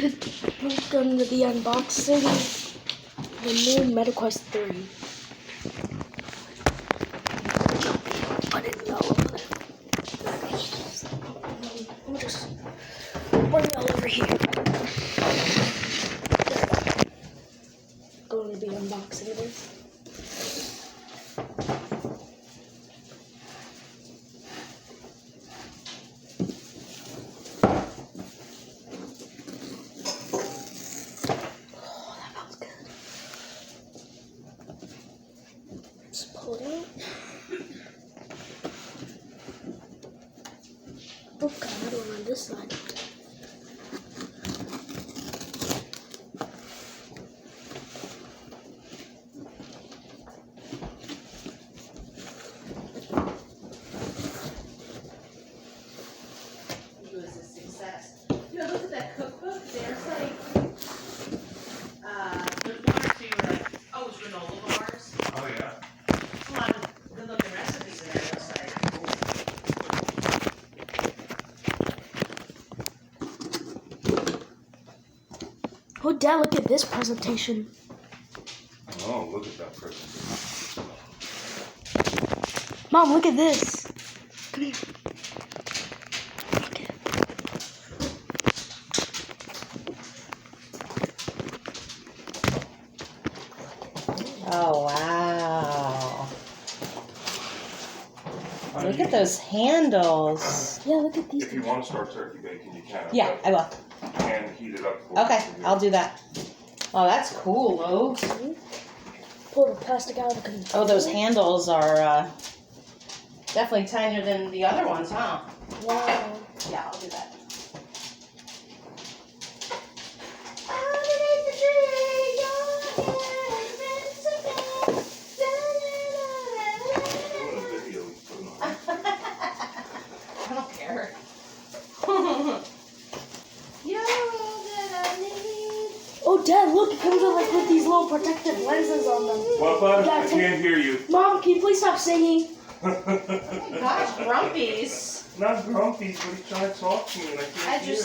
We're going to be unboxing the new MetaQuest 3. Put it all over there. We'll just bring it all over here. Going to be unboxing this. Pull it out. Oh god, another one on this side. It was a success. You know, look at that cookbook. There's like, there's one or two like, oh, it's granola bars. Oh yeah. A lot of good looking recipes in there. It's like, Oh dad, look at this presentation. Oh, look at that presentation. Mom, look at this. Come here. Look at it. Oh, wow. Look at those handles. Yeah, look at these. If you want to start turkey bacon, you can. Yeah, I will. And heat it up. For Okay, I'll do that. Oh, that's cool, Logs. Pull the plastic out of the container. Oh, those handles are definitely tinier than the other ones, huh? Wow. Yeah, I'll do that. I don't care. Oh dad, look, it comes with these little protective lenses on them. What, bud? Yeah, I can't hear you. Mom, can you please stop singing? Gosh, Grumpy's. Not grumpy, but he's trying to talk to me and I can't hear.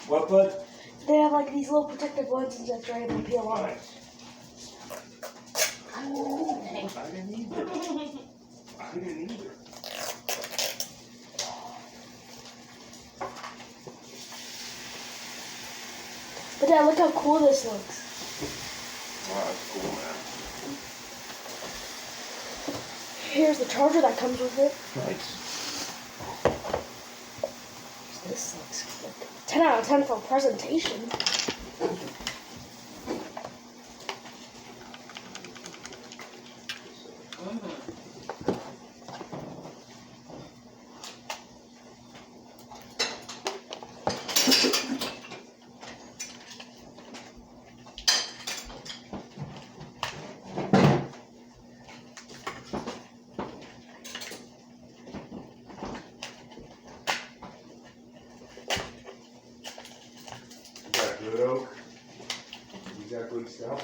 What, bud? They have like these little protective lenses that you're able to peel off. Nice. I didn't either. I didn't either. But dad, look how cool this looks. Wow, that's cool, man. Here's the charger that comes with it. Nice. This looks like 10 out of 10 for presentation. You got good oak? You got good stuff?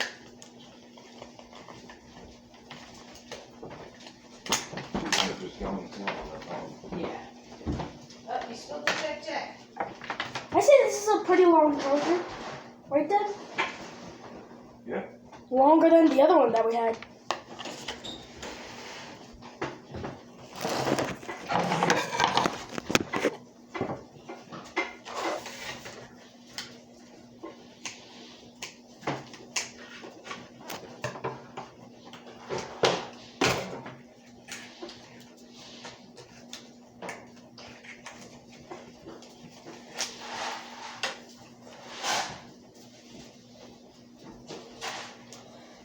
Yeah. Oh, you spilled the check. I say this is a pretty long charger. Right, Dad? Yeah. Longer than the other one that we had.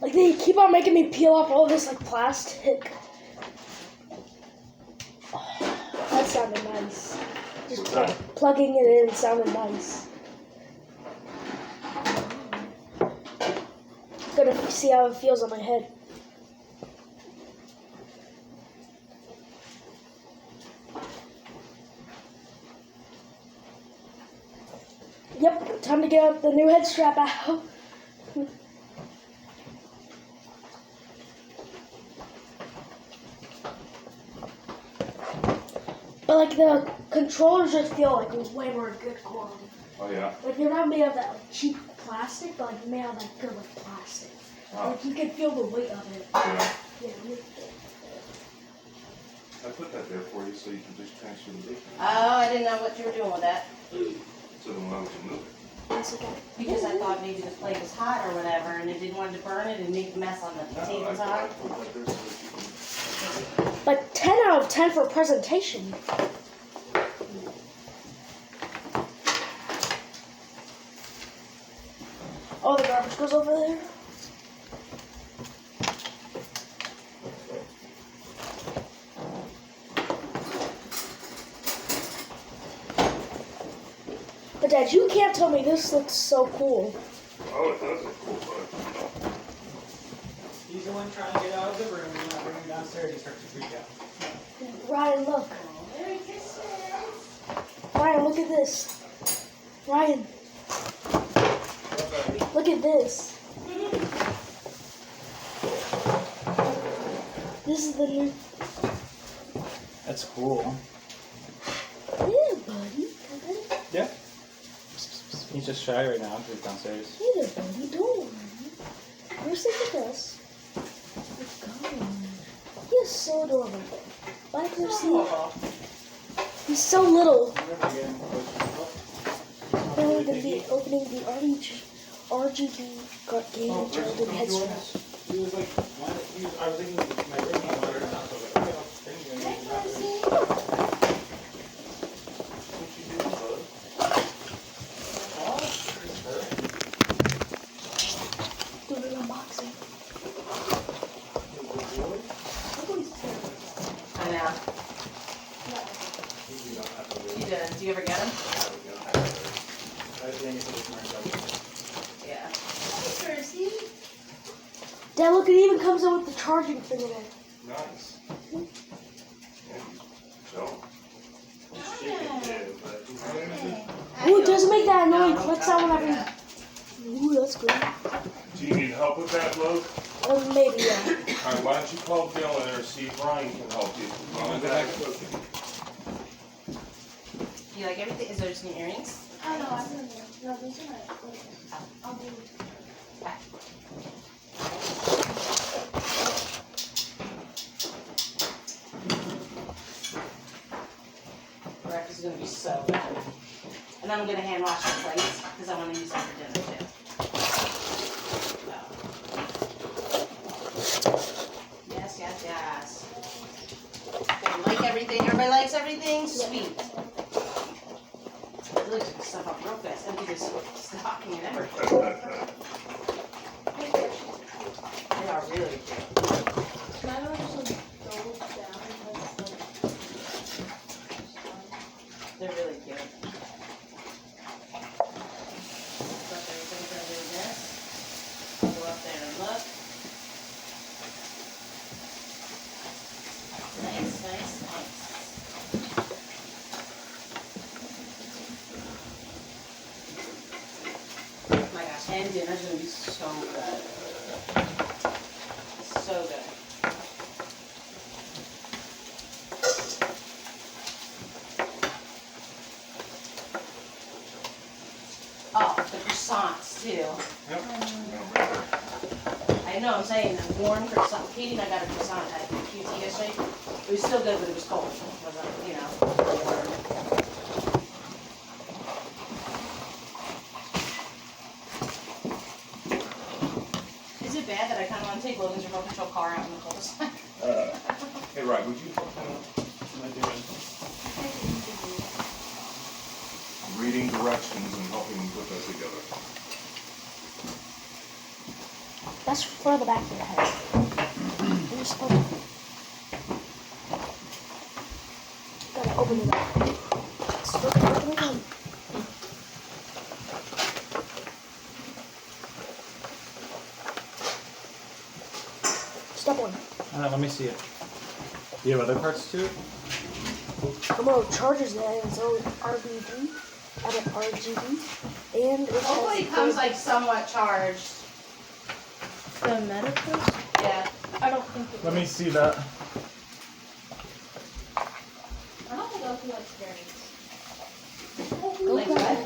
Like, they keep on making me peel off all this, like, plastic. Oh, that sounded nice. Just plugging it in sounded nice. Gonna see how it feels on my head. Yep, time to get the new head strap out. But like the controllers just feel like way more good quality. Oh yeah. Like they're not made of that like, cheap plastic, but like made out of that good like plastic. Wow. Like you can feel the weight of it. Yeah. Yeah. I put that there for you so you can just transfer the bacon. Oh, I didn't know what you were doing with that. So then why would you move it? It's okay. Because I thought maybe the plate was hot or whatever, and it didn't want to burn it and make a mess on the potato I side. put that there so that you can. Like 10 out of 10 for presentation. Oh, the garbage goes over there. But Dad, you can't tell me this looks so cool. Oh, it does look cool, bud. He's the one trying to get out of the room. You're not bringing him downstairs. He starts to freak out. Ryan, look. Merry Christmas. Ryan, look at this. Ryan, look at this. This is the new. That's cool. Yeah, buddy. Yeah. He's just shy right now. He's downstairs. Hey there, buddy. Don't worry. First look at this. Let's go. He is so adorable. Bye, Percy. He's so little. Now we're going to be opening the RGB game childhood headset. He was like, I was thinking my birthday water and I was like, okay, I'll bring you. What you doing, bud? Do an unboxing. I know. You did. Did you ever get them? I think it's a commercial. Yeah. Percy. Dad, look, it even comes out with the charging thing in it. Nice. Yeah, so. Ooh, it doesn't make that annoying click sound whenever you... Ooh, that's good. Do you need help with that, Luke? Or maybe, yeah. Alright, why don't you call Dylan or see if Ryan can help you? I'll go back to cooking. Do you like everything? Is there just new earrings? Oh no, I didn't know. No, these are my. I'll do. Breakfast is going to be so good. And then I'm going to hand wash the plates because I want to use them for dinner too. Yes, yes, yes. They like everything. Everybody likes everything sweet. I really took stuff up real fast. Empty this stocking and everything. They are really cute. Can I just go down and They're really cute. So everything's gonna do this. I'll go up there and look. Nice, nice, nice. Oh my gosh, and dinner's gonna be so good. So good. Oh, the croissants too. I know, I'm saying, the warm croissant. Katie and I got a croissant at QT yesterday. It was still good, but it was cold. It wasn't, you know, warm. Is it bad that I kind of want to take Logan's remote control car out in the cul-de-sac? Hey, Ryan, would you reading directions and helping put that together? That's for the back of your head. You're supposed to... Gotta open it up. Start opening it up. Step one. Let me see it. Do you have other parts to it? Come on, chargers that has its own RGB, and it Hopefully it has comes like somewhat charged. the metaphors. Yeah. I don't think it Let me see that. I don't think I'll do experience. Like what?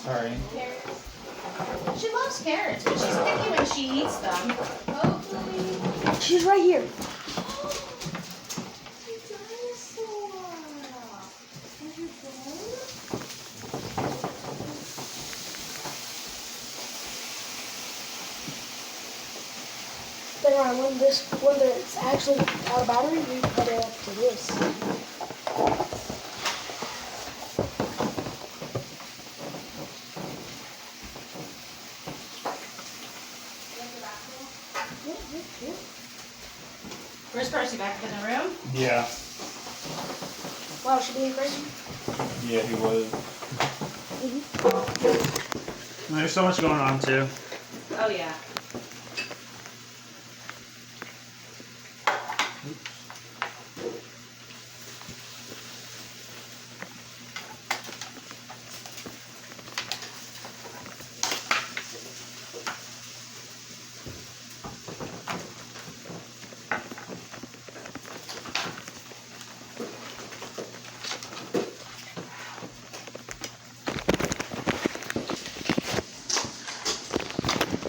Sorry. Carrots. She loves carrots, but she's picky when she eats them. Hopefully. She's right here. Then when it's actually out of battery, we put it up to this. Where's Percy? Back in the room? Yeah. Wow, she being crazy. Yeah, he was. Mm-hmm. There's so much going on too. Oh yeah.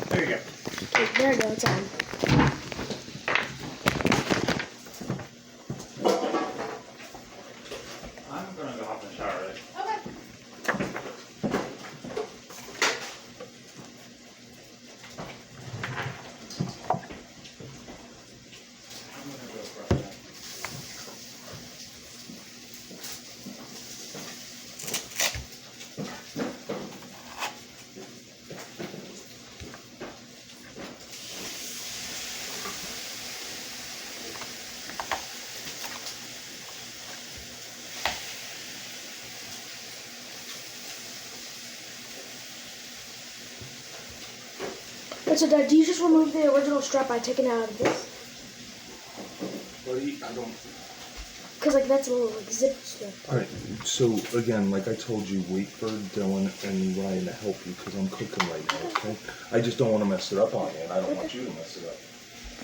There you go. Okay, there we go, it's on. I'm gonna go hop in the shower, right? Okay. I'm gonna go brush that. And so, Dad, do you just remove the original strap by taking it out of this? Buddy, I don't. Because, like, that's a little, like, zip strip. Alright, so again, like I told you, wait for Dylan and Ryan to help you because I'm cooking right now, okay? I just don't want to mess it up on you, and I don't want you to mess it up.